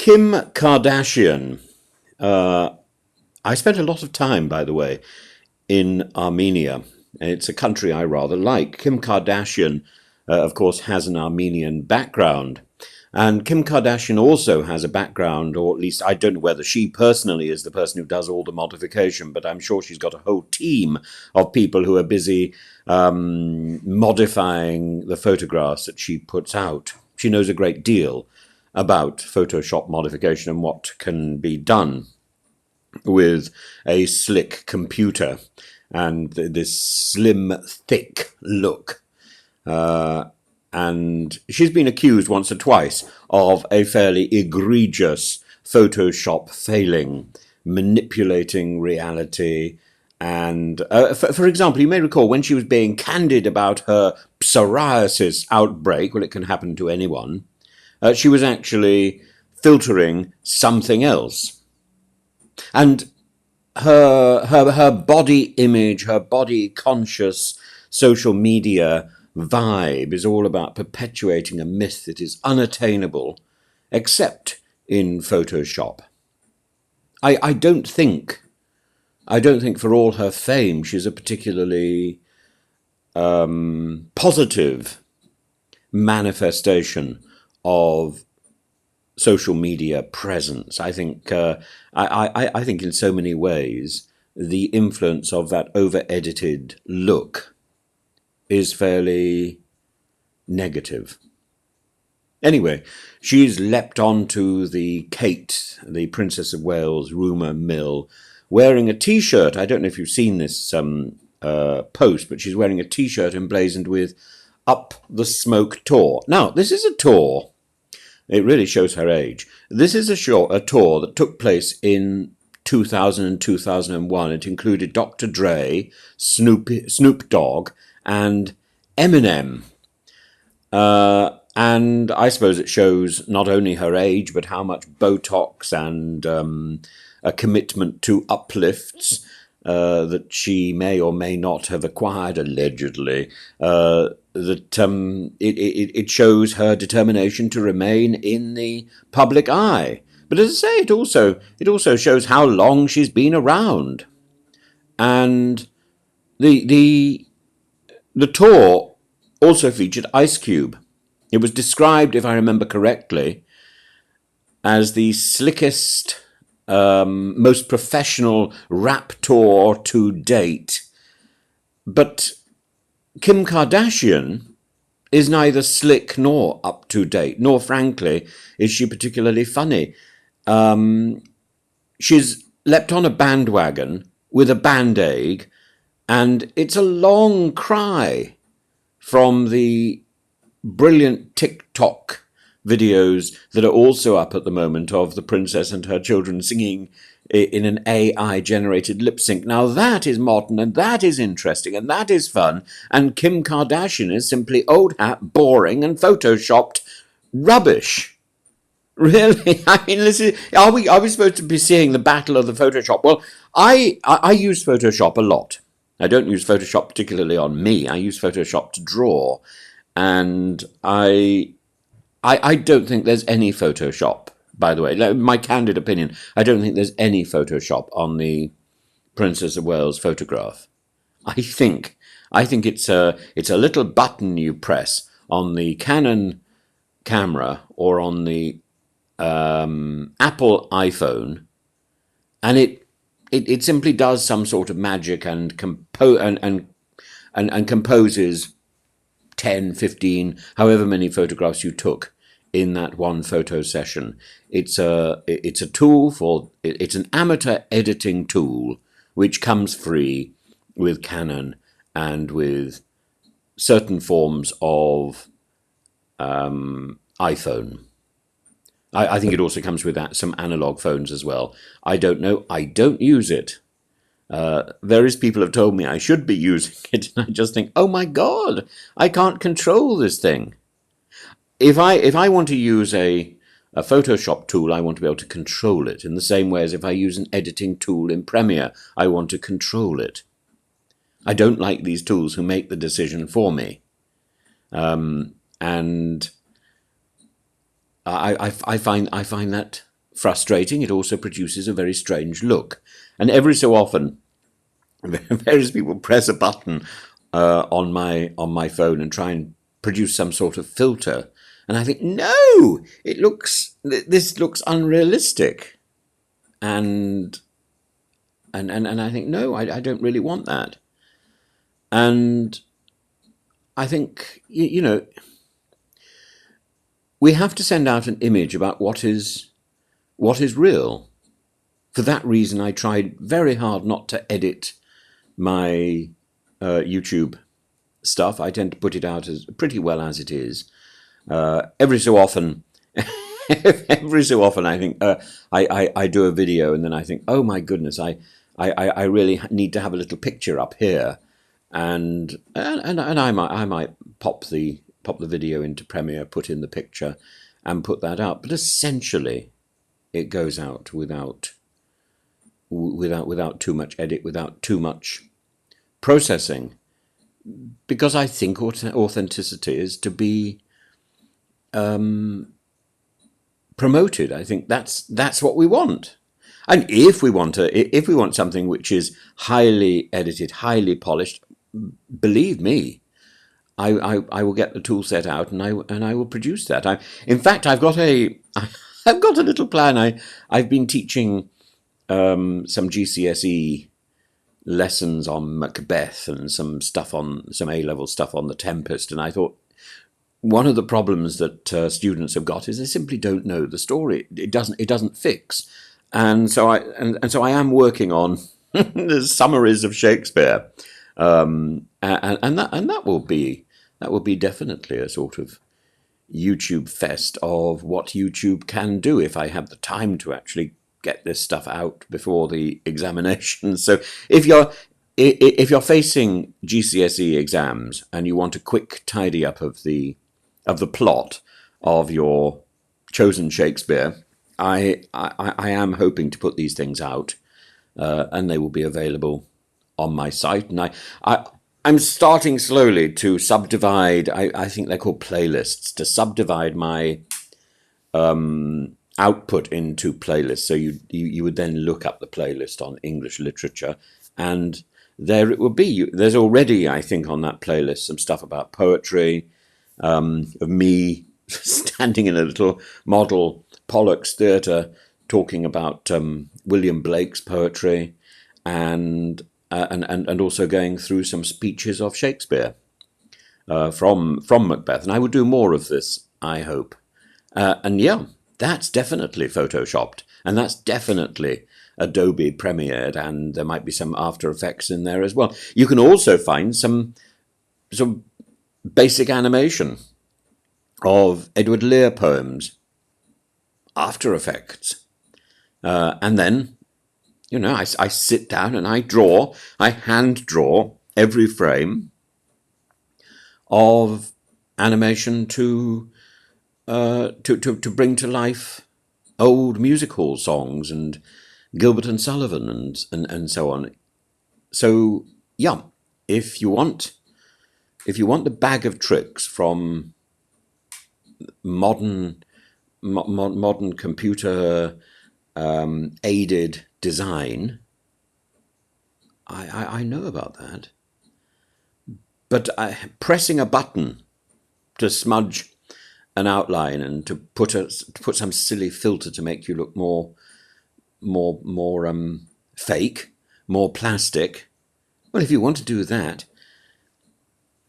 Kim Kardashian. I spent a lot of time, by the way, in Armenia. It's a country I rather like. Kim Kardashian, of course, has an Armenian background. And Kim Kardashian also has a background, or at least I don't know whether she personally is the person who does all the modification, but I'm sure she's got a whole team of people who are busy modifying the photographs that she puts out. She knows a great deal about Photoshop modification and what can be done with a slick computer and this slim, thick look. And she's been accused once or twice of a fairly egregious Photoshop failing, manipulating reality. And for example, you may recall when she was being candid about her psoriasis outbreak, well, it can happen to anyone, she was actually filtering something else. And her body image, her body conscious social media vibe is all about perpetuating a myth that is unattainable, except in Photoshop. I don't think for all her fame she's a particularly positive manifestation of social media presence. I think I think in so many ways the influence of that over-edited look is fairly negative. Anyway, she's leapt onto the Kate, the Princess of Wales rumour mill, wearing a T-shirt. I don't know if you've seen this post, but she's wearing a T-shirt emblazoned with "Up the Smoke Tour." Now, this is a tour. It really shows her age. This is a tour that took place in 2000 and 2001. It included Dr. Dre, Snoop Dogg, and Eminem. And I suppose it shows not only her age, but how much Botox and a commitment to uplifts that she may or may not have acquired, allegedly, it shows her determination to remain in the public eye. But as I say, it also shows how long she's been around. And the tour also featured Ice Cube. It was described, if I remember correctly, as the slickest, most professional rap tour to date. But Kim Kardashian is neither slick nor up to date, nor, frankly, is she particularly funny. She's leapt on a bandwagon with a band-aid, and it's a long cry from the brilliant TikTok videos that are also up at the moment of the princess and her children singing in an AI-generated lip sync. Now that is modern, and that is interesting, and that is fun, and Kim Kardashian is simply old hat, boring, and photoshopped rubbish. Really? I mean, listen, are we supposed to be seeing the battle of the Photoshop? Well, I use Photoshop a lot. I don't use Photoshop particularly on me. I use Photoshop to draw, and I don't think there's any Photoshop. By the way, my candid opinion, I don't think there's any Photoshop on the Princess of Wales photograph. I think it's a little button you press on the Canon camera or on the Apple iPhone, and it simply does some sort of magic and composes 10, 15, however many photographs you took in that one photo session. It's an amateur editing tool which comes free with Canon and with certain forms of iPhone. I think it also comes with some analog phones as well. I don't know. I don't use it. Various people have told me I should be using it, and I just think, oh my God, I can't control this thing. If I want to use a Photoshop tool, I want to be able to control it in the same way as if I use an editing tool in Premiere, I want to control it. I don't like these tools who make the decision for me. And I find that frustrating, it also produces a very strange look. And every so often, various people press a button on my phone and try and produce some sort of filter, and I think, no, this looks unrealistic, and I think, no, I don't really want that. And I think, we have to send out an image about what is real. For that reason, I tried very hard not to edit my YouTube stuff. I tend to put it out as pretty well as it is. Every so often, I think I do a video, and then I think, oh my goodness, I really need to have a little picture up here, and I might pop the video into Premiere, put in the picture, and put that out. But essentially, it goes out without too much edit, without too much processing, because I think authenticity is to be promoted. I think that's what we want. And if we want something which is highly edited, highly polished, believe me, I will get the tool set out, and I will produce that. In fact, I've got a little plan. I've been teaching some GCSE lessons on Macbeth and some A-level stuff on The Tempest, and I thought one of the problems that students have got is they simply don't know the story. It doesn't fix, and so I am working on the summaries of Shakespeare, and that will be definitely a sort of YouTube fest of what YouTube can do if I have the time to actually get this stuff out before the examinations. So if you're facing GCSE exams and you want a quick tidy up of the plot of your chosen Shakespeare, I am hoping to put these things out, and they will be available on my site. And I'm starting slowly to subdivide. I think they're called playlists, to subdivide my output into playlists. So you would then look up the playlist on English literature, and there it will be. There's already, I think, on that playlist some stuff about poetry, of me standing in a little model Pollock's Theatre talking about William Blake's poetry, and also going through some speeches of Shakespeare from Macbeth. And I will do more of this, I hope. And yeah, that's definitely photoshopped, and that's definitely Adobe Premiered, and there might be some After Effects in there as well. You can also find some basic animation of Edward Lear poems, After Effects, and then I sit down and I hand draw every frame of animation to bring to life old music hall songs and Gilbert and Sullivan and so on. So yeah, if you want the bag of tricks from modern computer aided design, I know about that. But pressing a button to smudge an outline and to put some silly filter to make you look more fake, more plastic. Well, if you want to do that,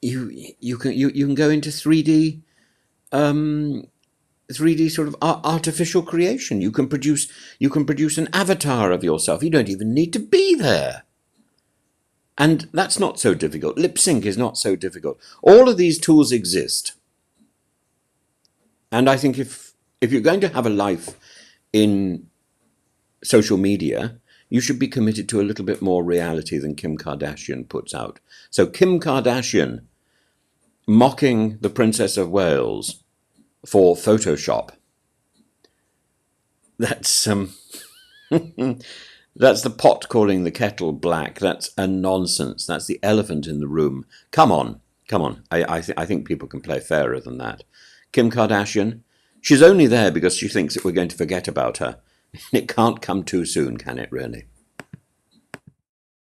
you can go into 3D sort of artificial creation. You can produce an avatar of yourself. You don't even need to be there. And that's not so difficult. Lip sync is not so difficult. All of these tools exist. And I think if you're going to have a life in social media, you should be committed to a little bit more reality than Kim Kardashian puts out. So Kim Kardashian mocking the Princess of Wales for Photoshop. That's that's the pot calling the kettle black. That's a nonsense. That's the elephant in the room. Come on. I think people can play fairer than that. Kim Kardashian, she's only there because she thinks that we're going to forget about her. It can't come too soon, can it, really?